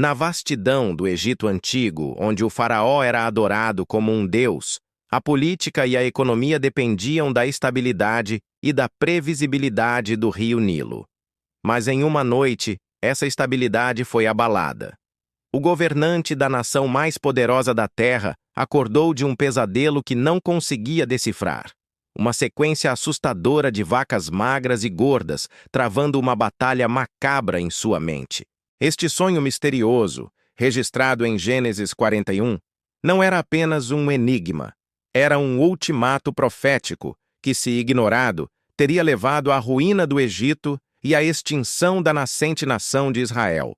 Na vastidão do Egito Antigo, onde o faraó era adorado como um deus, a política e a economia dependiam da estabilidade e da previsibilidade do rio Nilo. Mas em uma noite, essa estabilidade foi abalada. O governante da nação mais poderosa da terra acordou de um pesadelo que não conseguia decifrar. Uma sequência assustadora de vacas magras e gordas, travando uma batalha macabra em sua mente. Este sonho misterioso, registrado em Gênesis 41, não era apenas um enigma. Era um ultimato profético que, se ignorado, teria levado à ruína do Egito e à extinção da nascente nação de Israel.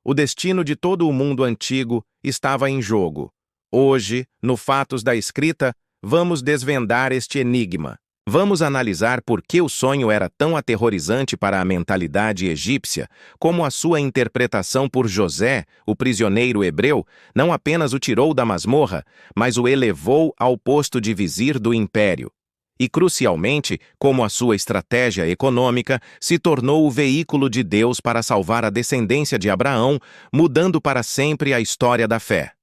O destino de todo o mundo antigo estava em jogo. Hoje, no Fatos da Escrita, vamos desvendar este enigma. Vamos analisar por que o sonho era tão aterrorizante para a mentalidade egípcia, como a sua interpretação por José, o prisioneiro hebreu, não apenas o tirou da masmorra, mas o elevou ao posto de vizir do império. E, crucialmente, como a sua estratégia econômica se tornou o veículo de Deus para salvar a descendência de Abraão, mudando para sempre a história da fé.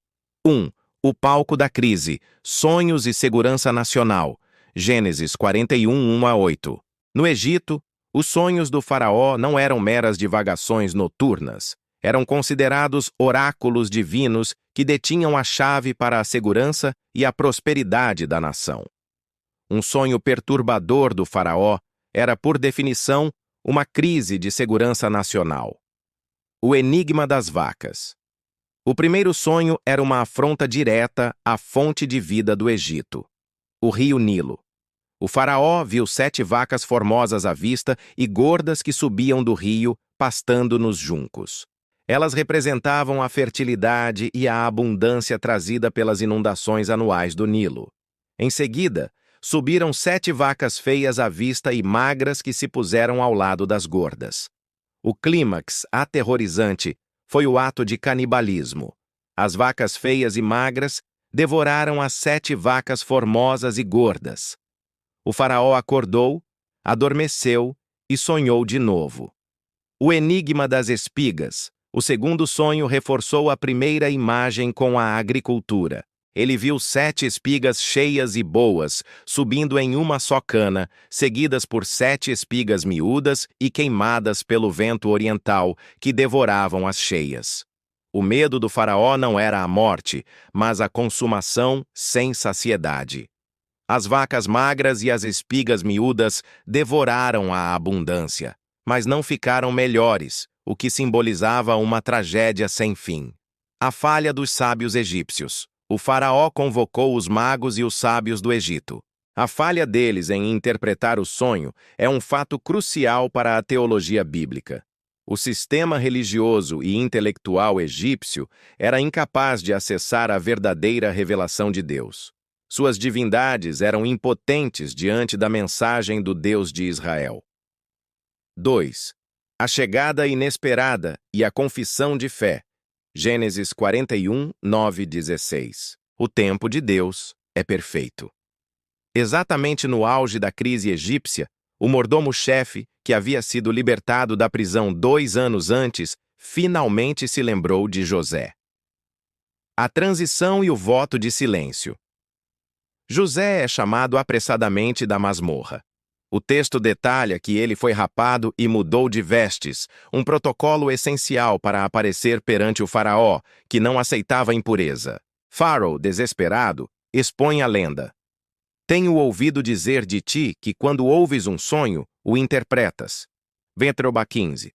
1. O palco da crise, sonhos e segurança nacional. Gênesis 41, 1-8. No Egito, os sonhos do faraó não eram meras divagações noturnas. Eram considerados oráculos divinos que detinham a chave para a segurança e a prosperidade da nação. Um sonho perturbador do faraó era, por definição, uma crise de segurança nacional. O enigma das vacas. O primeiro sonho era uma afronta direta à fonte de vida do Egito, o rio Nilo. O faraó viu 7 vacas formosas à vista e gordas que subiam do rio, pastando nos juncos. Elas representavam a fertilidade e a abundância trazida pelas inundações anuais do Nilo. Em seguida, subiram 7 vacas feias à vista e magras que se puseram ao lado das gordas. O clímax aterrorizante foi o ato de canibalismo. As vacas feias e magras devoraram as 7 vacas formosas e gordas. O faraó acordou, adormeceu e sonhou de novo. O enigma das espigas. O segundo sonho reforçou a primeira imagem com a agricultura. Ele viu 7 espigas cheias e boas, subindo em uma só cana, seguidas por 7 espigas miúdas e queimadas pelo vento oriental, que devoravam as cheias. O medo do faraó não era a morte, mas a consumação sem saciedade. As vacas magras e as espigas miúdas devoraram a abundância, mas não ficaram melhores, o que simbolizava uma tragédia sem fim. A falha dos sábios egípcios. O faraó convocou os magos e os sábios do Egito. A falha deles em interpretar o sonho é um fato crucial para a teologia bíblica. O sistema religioso e intelectual egípcio era incapaz de acessar a verdadeira revelação de Deus. Suas divindades eram impotentes diante da mensagem do Deus de Israel. 2. A chegada inesperada e a confissão de fé. Gênesis 41, 9-16. O tempo de Deus é perfeito. Exatamente no auge da crise egípcia, o mordomo-chefe, que havia sido libertado da prisão 2 anos antes, finalmente se lembrou de José. A transição e o voto de silêncio. José é chamado apressadamente da masmorra. O texto detalha que ele foi rapado e mudou de vestes, um protocolo essencial para aparecer perante o faraó, que não aceitava impureza. Faraó, desesperado, expõe a lenda. Tenho ouvido dizer de ti que quando ouves um sonho, o interpretas. Vêtroba 15.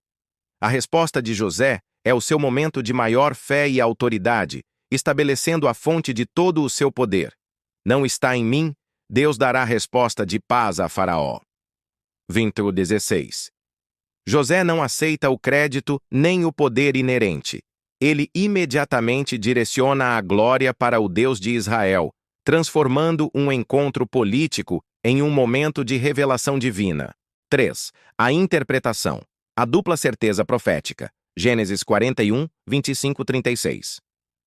A resposta de José é o seu momento de maior fé e autoridade, estabelecendo a fonte de todo o seu poder. Não está em mim, Deus dará resposta de paz a Faraó. 16. José não aceita o crédito nem o poder inerente. Ele imediatamente direciona a glória para o Deus de Israel, transformando um encontro político em um momento de revelação divina. 3. A interpretação. A dupla certeza profética. Gênesis 41, 25-36.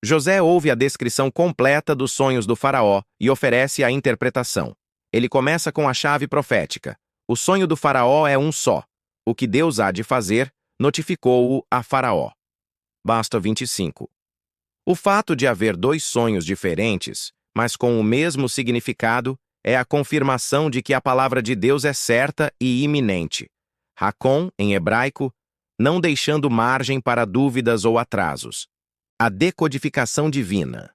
José ouve a descrição completa dos sonhos do faraó e oferece a interpretação. Ele começa com a chave profética. O sonho do faraó é um só. O que Deus há de fazer, notificou-o a faraó. Basta 25. O fato de haver dois sonhos diferentes, mas com o mesmo significado, é a confirmação de que a palavra de Deus é certa e iminente. Hakon, em hebraico, não deixando margem para dúvidas ou atrasos. A decodificação divina.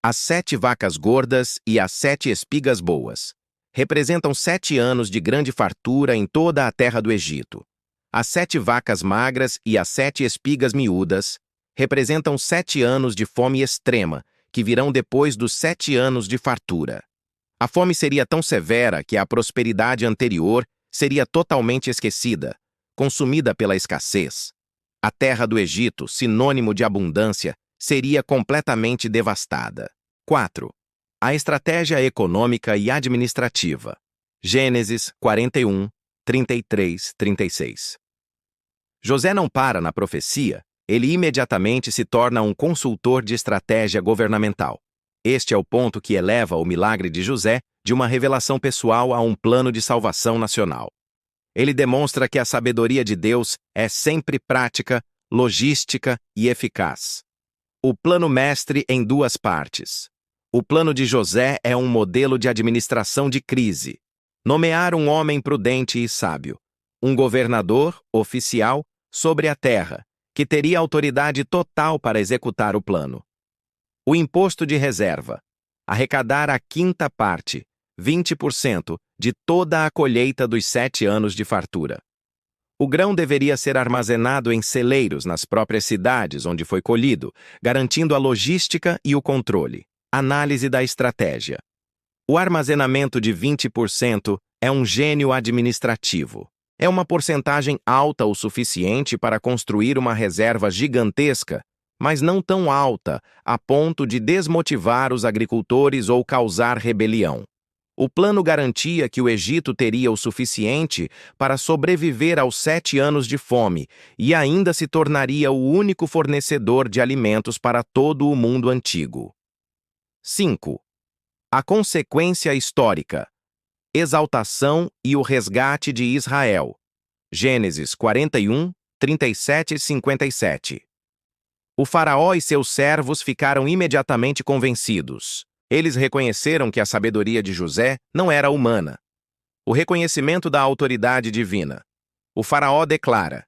As 7 vacas gordas e as 7 espigas boas representam 7 anos de grande fartura em toda a terra do Egito. As 7 vacas magras e as 7 espigas miúdas representam 7 anos de fome extrema, que virão depois dos 7 anos de fartura. A fome seria tão severa que a prosperidade anterior seria totalmente esquecida, consumida pela escassez. A terra do Egito, sinônimo de abundância, seria completamente devastada. 4. A estratégia econômica e administrativa. Gênesis 41, 33, 36. José não para na profecia, ele imediatamente se torna um consultor de estratégia governamental. Este é o ponto que eleva o milagre de José de uma revelação pessoal a um plano de salvação nacional. Ele demonstra que a sabedoria de Deus é sempre prática, logística e eficaz. O plano mestre em 2 partes. O plano de José é um modelo de administração de crise. Nomear um homem prudente e sábio, um governador, oficial, sobre a terra, que teria autoridade total para executar o plano. O imposto de reserva. Arrecadar a 5ª parte, 20%, de toda a colheita dos 7 anos de fartura. O grão deveria ser armazenado em celeiros nas próprias cidades onde foi colhido, garantindo a logística e o controle. Análise da estratégia. O armazenamento de 20% é um gênio administrativo. É uma porcentagem alta o suficiente para construir uma reserva gigantesca, mas não tão alta a ponto de desmotivar os agricultores ou causar rebelião. O plano garantia que o Egito teria o suficiente para sobreviver aos 7 anos de fome e ainda se tornaria o único fornecedor de alimentos para todo o mundo antigo. 5. A consequência histórica. Exaltação e o resgate de Israel. Gênesis 41, 37 e 57. O faraó e seus servos ficaram imediatamente convencidos. Eles reconheceram que a sabedoria de José não era humana. O reconhecimento da autoridade divina. O faraó declara: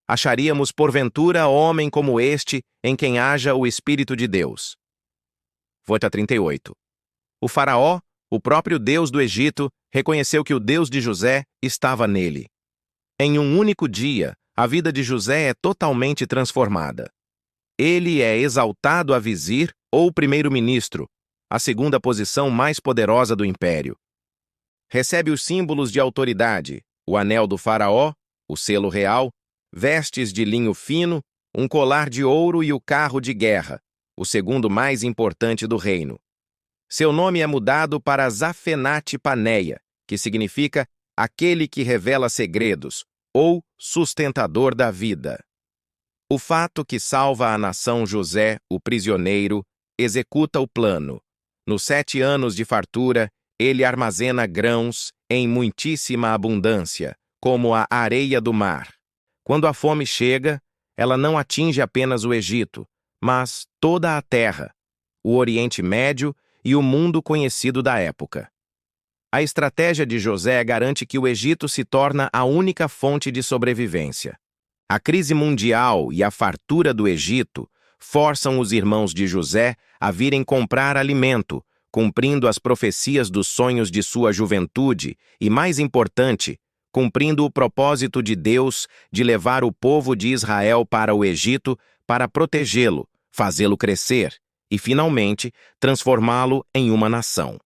acharíamos porventura homem como este em quem haja o Espírito de Deus. Vota 38. O faraó, o próprio Deus do Egito, reconheceu que o Deus de José estava nele. Em um único dia, a vida de José é totalmente transformada. Ele é exaltado a vizir ou primeiro-ministro, a segunda posição mais poderosa do império. Recebe os símbolos de autoridade, o anel do faraó, o selo real, vestes de linho fino, um colar de ouro e o carro de guerra, o segundo mais importante do reino. Seu nome é mudado para Zafenate-Paneia, que significa aquele que revela segredos, ou sustentador da vida. O fato que salva a nação José, o prisioneiro, executa o plano. Nos 7 anos de fartura, ele armazena grãos em muitíssima abundância, como a areia do mar. Quando a fome chega, ela não atinge apenas o Egito, mas toda a terra, o Oriente Médio e o mundo conhecido da época. A estratégia de José garante que o Egito se torna a única fonte de sobrevivência. A crise mundial e a fartura do Egito forçam os irmãos de José a virem comprar alimento, cumprindo as profecias dos sonhos de sua juventude e, mais importante, cumprindo o propósito de Deus de levar o povo de Israel para o Egito para protegê-lo, fazê-lo crescer e, finalmente, transformá-lo em uma nação.